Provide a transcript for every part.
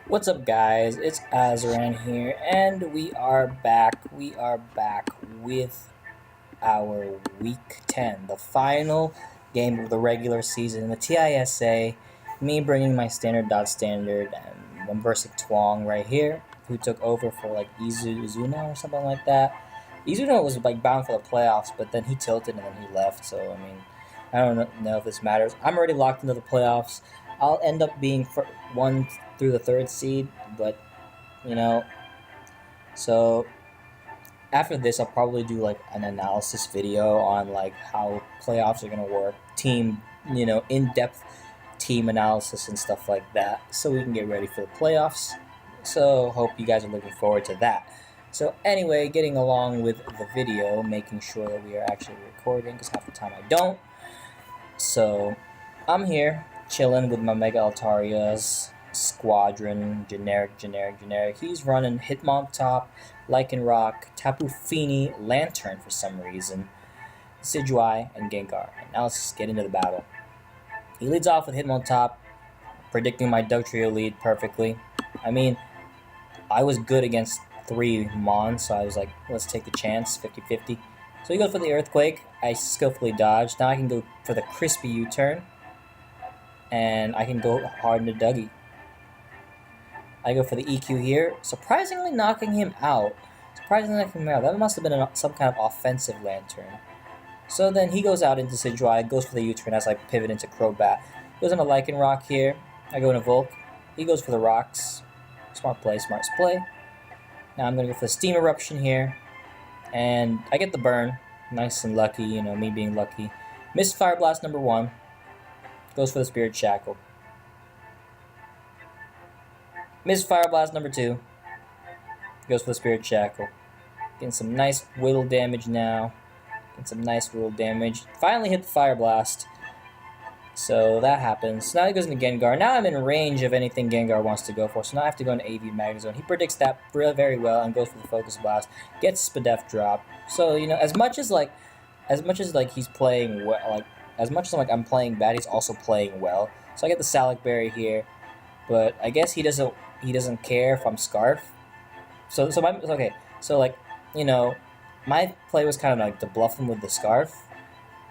What's up, guys? It's Azran here, and we are back. We are back with our Week 10, the final game of the regular season in the TISA. Me bringing my standard dot standard, and I'm versing Twong right here, who took over for like Izuna or something like that. Izuna was like bound for the playoffs, but then he tilted and then he left. So I mean, I don't know if this matters. I'm already locked into the playoffs. I'll end up being one through the third seed, but you know, so after this, I'll probably do like an analysis video on like how playoffs are gonna work, team, in-depth team analysis and stuff like that, so we can get ready for the playoffs. So hope you guys are looking forward to that. So anyway, getting along with the video, making sure that we are actually recording because half the time I don't. So I'm here chilling with my Mega Altaria's squadron, generic. He's running Hitmontop, Lycanroc, Tapu Fini, Lantern for some reason, Sidgewai, and Gengar. And now let's just get into the battle. He leads off with Hitmontop, predicting my Dugtrio lead perfectly. I mean, I was good against 3 Mons, so I was like, let's take the chance, 50-50. So he goes for the Earthquake. I skillfully dodge. Now I can go for the crispy U-turn. And I can go hard into Dougie. I go for the EQ here, surprisingly knocking him out. That must have been some kind of offensive Lantern. So then he goes out into Sidgewai, goes for the U-turn as I pivot into Crobat. Goes into Lycanroc here. I go into Volk. He goes for the rocks. Smart play. Now I'm going to go for the Steam Eruption here. And I get the burn. Nice and lucky, me being lucky. Missed Fire Blast number 1. Goes for the Spirit Shackle. Missed Fire Blast number 2. Goes for the Spirit Shackle. Getting some nice whittle damage now. Finally hit the Fire Blast. So that happens. Now he goes into Gengar. Now I'm in range of anything Gengar wants to go for. So now I have to go into AV Magnezone. He predicts that very well and goes for the Focus Blast. Gets Spadef drop. So, as much as he's playing well, as much as I'm playing bad, he's also playing well. So I get the Salac Berry here. But I guess he doesn't care if I'm Scarf. My play was kind of like to bluff him with the Scarf,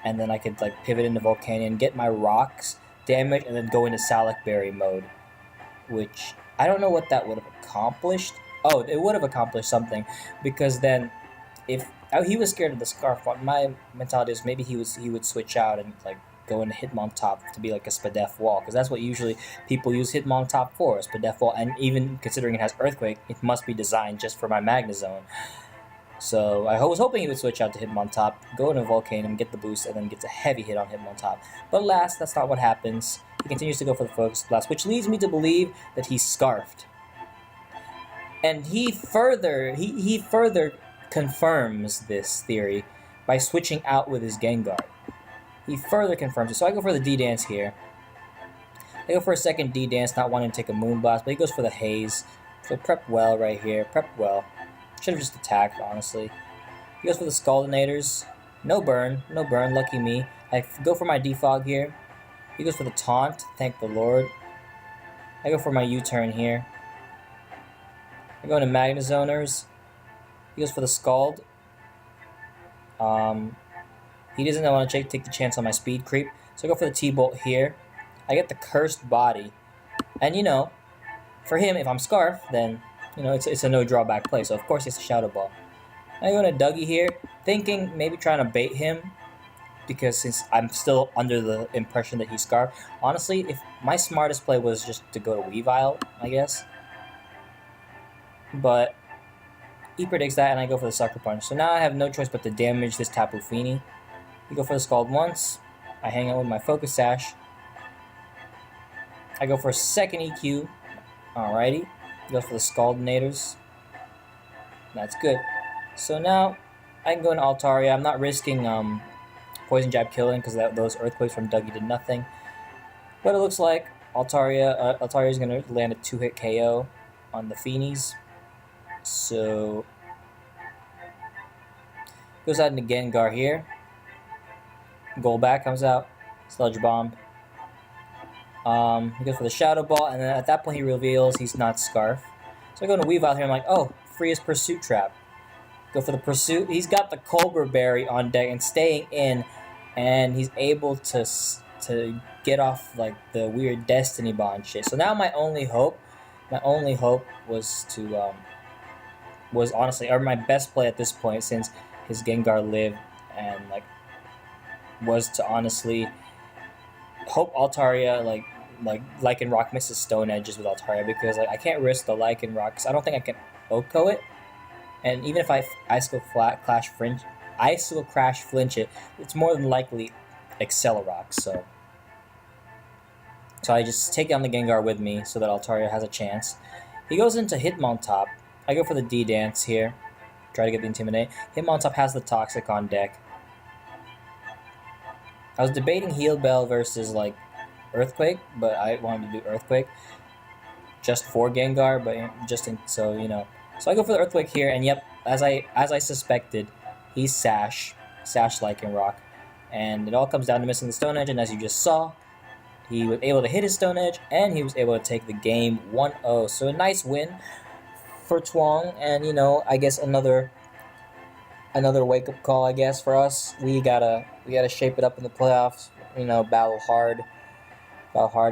and then I could pivot into Volcanion, get my rocks damage, and then go into Salac Berry mode, which I don't know what that would have accomplished. Oh, it would have accomplished something, because then if he was scared of the Scarf, my mentality is maybe he would switch out and go into Hitmontop to be like a Spadef wall, because that's what usually people use Hitmontop for, a Spadef wall, and even considering it has Earthquake, it must be designed just for my Magnezone. So I was hoping he would switch out to Hitmontop, go into Volcanion, get the boost, and then gets a heavy hit on Hitmontop. But alas, that's not what happens. He continues to go for the Focus Blast, which leads me to believe that he's Scarfed. And he further confirms this theory by switching out with his Gengar. He further confirms it. So I go for the D-Dance here. I go for a second D-Dance, not wanting to take a Moonblast, but he goes for the Haze. So prep well right here. Prep well. Should have just attacked, honestly. He goes for the Scaldinators. No burn. Lucky me. I go for my Defog here. He goes for the Taunt. Thank the Lord. I go for my U-turn here. I go into Magnezoners. He goes for the Scald. He doesn't want to take the chance on my speed creep. So I go for the T-Bolt here. I get the Cursed Body. And, for him, if I'm Scarf, then, it's a no drawback play. So, of course, it's a Shadow Ball. I go into Dougie here, thinking maybe trying to bait him. Because since I'm still under the impression that he's Scarf. Honestly, if my smartest play was just to go to Weavile, I guess. But he predicts that, and I go for the Sucker Punch. So now I have no choice but to damage this Tapu Fini. You go for the Scald once. I hang out with my Focus Sash. I go for a second EQ. Alrighty. He goes for the Scaldinators. That's good. So now I can go into Altaria. I'm not risking Poison Jab killing because those Earthquakes from Dougie did nothing. But it looks like Altaria is going to land a 2-hit KO on the Finis. So goes out into Gengar here. Golbat comes out. Sludge Bomb. He goes for the Shadow Ball, and then at that point he reveals he's not Scarf. So I go to Weavile here, I'm like, oh, free his Pursuit Trap. Go for the Pursuit. He's got the Cobra Berry on deck and staying in, and he's able to get off like the weird Destiny Bond shit. So now my only hope was to was honestly, or my best play at this point since his Gengar lived, and like was to honestly hope Altaria like Lycan Rock misses Stone Edges with Altaria, because like I can't risk the Lycan Rock because I don't think I can Oko it, and even if I Ice Crash flinch it, it's more than likely Accelerock. So I just take down the Gengar with me so that Altaria has a chance. He goes into Hitmontop. I go for the D-Dance here. Try to get the Intimidate. Hitmontop has the Toxic on deck. I was debating Heal Bell versus like Earthquake, but I wanted to do Earthquake just for Gengar, but just in, so you know. So I go for the Earthquake here, and yep, as I suspected, he's Sash Lycanroc, and it all comes down to missing the Stone Edge. And as you just saw, he was able to hit his Stone Edge, and he was able to take the game 1-0. So a nice win for Twong, and you know, I guess another wake up call, I guess, for us. We gotta shape it up in the playoffs. You know, battle hard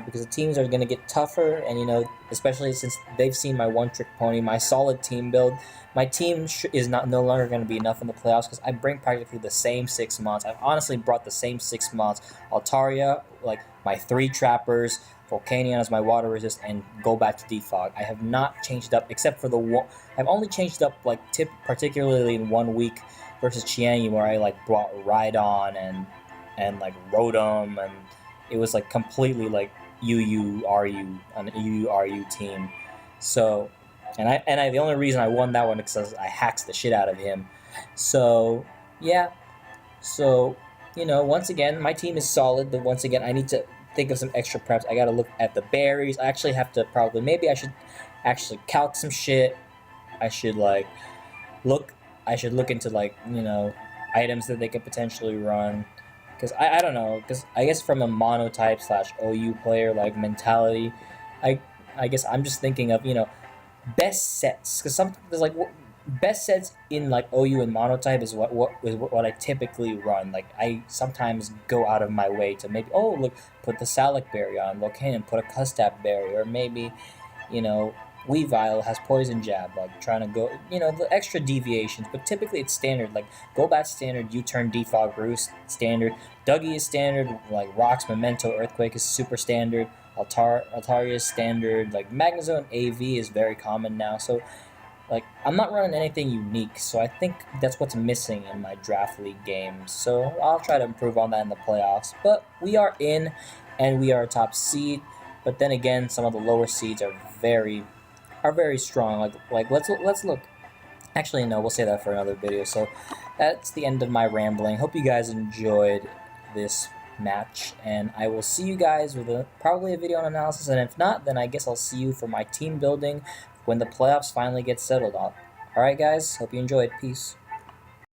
because the teams are gonna get tougher, and you know, especially since they've seen my one trick pony, my solid team build. My team is no longer going to be enough in the playoffs because I bring practically the same 6 months. I've honestly brought the same 6 months. Altaria, like my 3 trappers, Volcanion as my water resist, and go back to Defog. I have not changed up except for the one. I've only changed up like particularly in 1 week versus Chiangi, where I like brought Rhydon and like Rotom, and it was like completely like UU-RU on an UU-RU team. So. And I the only reason I won that one is because I hacked the shit out of him. So, yeah. So, you know, once again, my team is solid, but once again, I need to think of some extra preps. I gotta look at the berries. I actually have to maybe I should actually calc some shit. I should look into like, you know, items that they could potentially run. Because I don't know, because I guess from a monotype / OU player like mentality, I guess I'm just thinking of, you know, best sets, because there's like best sets in like OU and monotype is what I typically run. Like I sometimes go out of my way to maybe put the Salic Berry on Volcanion, put a Custap Berry, or maybe, you know, Weavile has Poison Jab, like trying to go, you know, the extra deviations. But typically it's standard, like Golbat standard, U-turn, Defog, Roost standard, Dougie is standard, like Rocks, Memento, Earthquake is super standard. Altaria is standard, like Magnezone AV is very common now, so like I'm not running anything unique, so I think that's what's missing in my draft league games. So I'll try to improve on that in the playoffs. But we are in, and we are a top seed. But then again, some of the lower seeds are very strong. Like let's look. Actually, no, we'll say that for another video. So that's the end of my rambling. Hope you guys enjoyed this match, and I will see you guys with probably a video on analysis, and if not, then I guess I'll see you for my team building when the playoffs finally get settled on. Alright guys, hope you enjoyed. Peace.